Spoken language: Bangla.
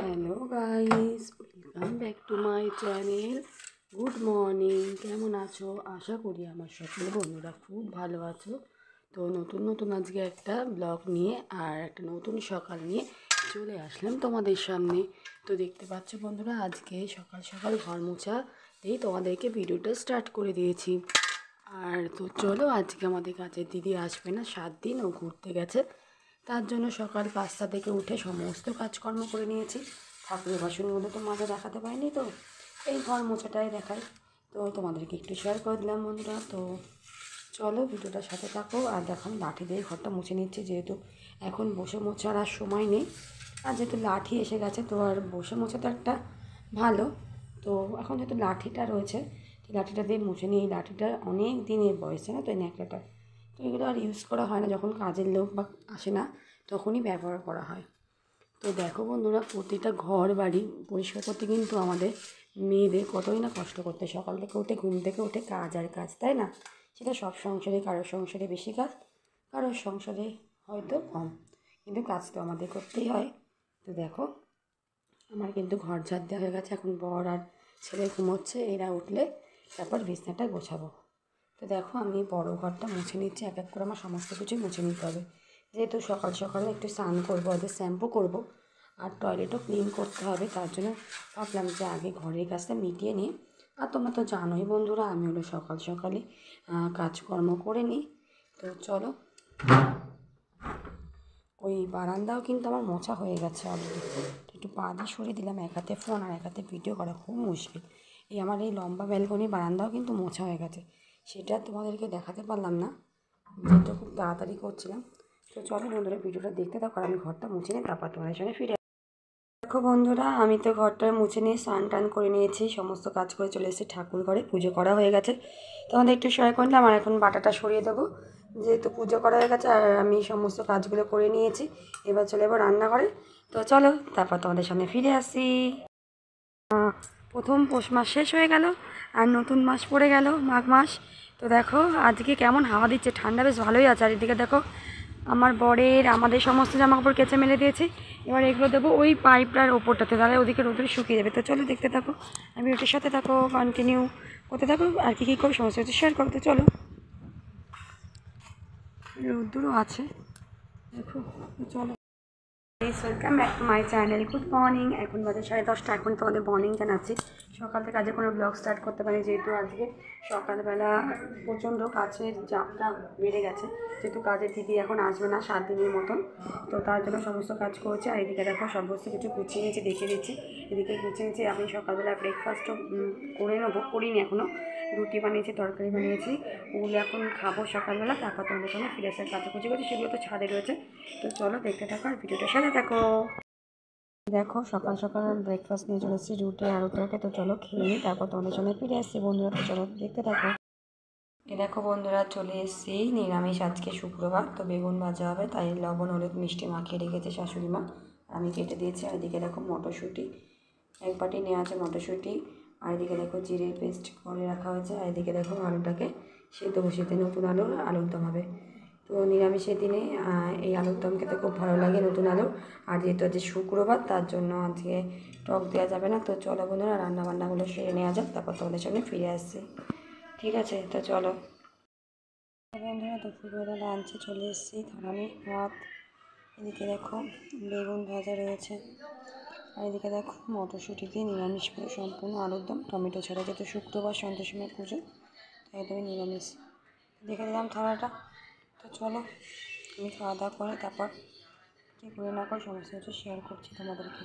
Hello guys, welcome back to my channel. Good morning. কেমন আছো? আশা করি আমার সকল বন্ধুরা খুব ভালো আছো। তো নতুন নতুন আজকে একটা ব্লগ নিয়ে আর একটা নতুন সকাল নিয়ে চলে আসলাম তোমাদের সামনে। তো দেখতে পাচ্ছ বন্ধুরা, আজকে সকাল সকাল ঘর মোছা দিয়ে তোমাদেরকে ভিডিওটা স্টার্ট করে দিয়েছি। আর তো চলো, আজকে আমাদের কাছের দিদি আসবে না, 7 দিন ও ঘুরতে গেছে। তার জন্য সকাল 5টা থেকে উঠে সমস্ত কাজকর্ম করে নিয়েছি। ঠাকুরের বাসনগুলো তো মাঝে দেখাতে পারিনি, তো এই ঘর মোছাটাই দেখাই। তো তোমাদেরকে একটু শেয়ার করে দিলাম বন্ধুরা। তো চলো ভিডিওটার সাথে থাকো। আর দেখো, লাঠি দিয়ে ঘরটা মুছে নিচ্ছি, যেহেতু এখন বসে মোছার আর সময় নেই। আর যেহেতু লাঠি এসে গেছে, তো আর বসে মোছাটা একটা ভালো। তো এখন যেহেতু লাঠিটা রয়েছে, লাঠিটা দিয়ে মুছে নিই। এই লাঠিটা অনেক দিনের বয়সে না, তো এই ন্যাকড়াটা, তো এগুলো আর ইউজ করা হয় না। যখন কাজের লোক বা আসে না, তখনই ব্যবহার করা হয়। তো দেখো বন্ধুরা, প্রতিটা ঘর বাড়ি পরিষ্কার করতে কিন্তু আমাদের মেয়েদের কতই না কষ্ট করতে। সকাল থেকে উঠে, ঘুম থেকে উঠে কাজ আর কাজ, তাই না? সেটা সব সংসারে, কারোর সংসারে বেশি কাজ, কারোর সংসারে হয়তো কম, কিন্তু কাজ তো আমাদের করতেই হয়। তো দেখো, আমার কিন্তু ঘর ঝাড় দেওয়া হয়ে গেছে। এখন বর আর ছেলে ঘুমোচ্ছে, এরা উঠলে তারপর বিছনাটা গোছাবো। তো দেখো, আমি বড় ঘরটা মুছে নিচ্ছি। এক এক করে আমার সমস্ত কিছুই মুছে নিতে হবে, যেহেতু সকাল সকালে একটু স্নান করবো, ওদের শ্যাম্পু করবো, আর টয়লেটও ক্লিন করতে হবে। তার জন্য ভাবলাম যে আগে ঘরের কাজটা মিটিয়ে নিই। আর তোমরা তো জানোই বন্ধুরা, আমি হলো সকাল সকালে কাজকর্ম করে নিই। তো চলো, ওই বারান্দাও কিন্তু আমার মোছা হয়ে গেছে অলরেডি। একটু পা দিয়ে সরিয়ে দিলাম, এক হাতে ফোন আর এক হাতে ভিডিও করা খুব মুশকিল। এই আমার এই লম্বা ব্যালকনি বারান্দাও কিন্তু মোছা হয়ে গেছে। সেটা তোমাদেরকে দেখাতে পারলাম না, যেটা খুব তাড়াতাড়ি করছিলাম। তো চলো বন্ধুরা, ভিডিওটা দেখতে থাকো। আর আমি ঘরটা মুছে নিই, তারপর তোমাদের সঙ্গে ফিরে। দেখো বন্ধুরা, আমি তো ঘরটা মুছে নিয়ে স্নান টান করে নিয়েছি, সমস্ত কাজ করে চলে এসেছি ঠাকুর ঘরে। পুজো করা হয়ে গেছে, তোমাদের একটু শেয়ার করলাম। আর এখন বাটাটা সরিয়ে দেবো, যেহেতু পুজো করা হয়ে গেছে আর আমি সমস্ত কাজগুলো করে নিয়েছি। এবার চলে যাবো রান্নাঘরে। তো চলো, তারপর তোমাদের সামনে ফিরে আসি। প্রথম পৌষ মাস শেষ হয়ে গেল, আর নতুন মাস পড়ে গেল, মাঘ মাস। তো দেখো আজকে কেমন হাওয়া দিচ্ছে, ঠান্ডা বেশ ভালোই আছে। আর এদিকে দেখো, আমার বরের আমাদের সমস্ত জামাকাপড় কেচে মেলে দিয়েছি। এবার এগুলো দেবো ওই পাইপটার ওপরটাতে, তাহলে ওদিকে রোদে শুকিয়ে যাবে। তো চলো দেখতে থাকো, আমি ওটির সাথে থাকো, কন্টিনিউ করতে থাকো। আর কী কী করি সমস্ত কিছু শেয়ার করতে চলো। রোদ্দুরও আছে দেখো, চলো। Welcome back to my channel. Good morning. এখন বাজে 10:30। এখন তোমাদের মর্নিং জানাচ্ছি। সকাল থেকে আজকে কোনো ব্লগ স্টার্ট করতে পারি, যেহেতু আজকে সকালবেলা প্রচণ্ড কাজের চাপটা বেড়ে গেছে। যেহেতু কাজের দিদি এখন আসবে না 7 দিনের মতন, তো তার জন্য সমস্ত কাজ করছে। আর এদিকে দেখো, সমস্ত কিছু গুছিয়ে নিয়েছি, দেখিয়ে দিচ্ছি। এদিকে গুছিয়ে নিয়েছি। আমি সকালবেলা ব্রেকফাস্টও করে নেবো, করিনি এখনও। রুটি বানিয়েছি, তরকারি বানিয়েছি, ওগুলো এখন খাবো সকালবেলা। তারপর তোমাদের সঙ্গে ফিরে আসার কাছাকুচি করছি, সেগুলো তো ছাদে রয়েছে। তো চলো দেখতে থাকো আর ভিডিওটার সাথে থাকো। দেখো, সকাল সকাল ব্রেকফাস্ট নিয়ে চলে এসেছি, রুটি আর তরকারি। তো চলো খেয়ে নিই, তারপর তোমাদের সঙ্গে ফিরে আসছি বন্ধুরা। তো চলো দেখতে থাকো। দেখো বন্ধুরা, চলে এসেছি। নিরামিষ আজকে শুক্রবার, তো বেগুন ভাজা হবে, তাই লবণ হলুদ মিষ্টি মাখিয়ে রেখেছে শাশুড়ি মা, আমি কেটে দিয়েছি। আর এদিকে দেখো মটরশুঁটি, এক বাটি নেওয়া আছে মটরশুঁটি। আর এদিকে দেখো জিরে পেস্ট করে রাখা হয়েছে। আর এদিকে দেখো আলুটাকে সেদ্ধ বসিয়ে, নতুন আলুর দম হবে। তো নিরামিষের দিনে এই আলুর দম খেতে খুব ভালো লাগে, নতুন আলু। আর যেহেতু আজকে শুক্রবার, তার জন্য আজকে টক দেওয়া যাবে না। তো চলো বন্ধুরা, রান্নাবান্নাগুলো সেরে নেওয়া যাক, তারপর তোমাদের সঙ্গে ফিরে আসছি। ঠিক আছে, তো চলো বন্ধুরা। দুপুরবেলা লাঞ্চে চলে এসেছি, থানামি ভাত, এদিকে দেখো বেগুন ভাজা রয়েছে, আর এদিকে দেখো মটরশুঁটি দিয়ে নিরামিষ পুরো সম্পূর্ণ আলুর দম, টমেটো ছাড়া। যেহেতু শুক্রবার সন্ধ্যের সময় পুজো, তাই একদমই নিরামিষ। দেখে দিলাম থালাটা। তো চলো, আমি খাওয়া দাওয়া করে তারপর কী করে না করে সমস্ত কিছু শেয়ার করছি তোমাদেরকে।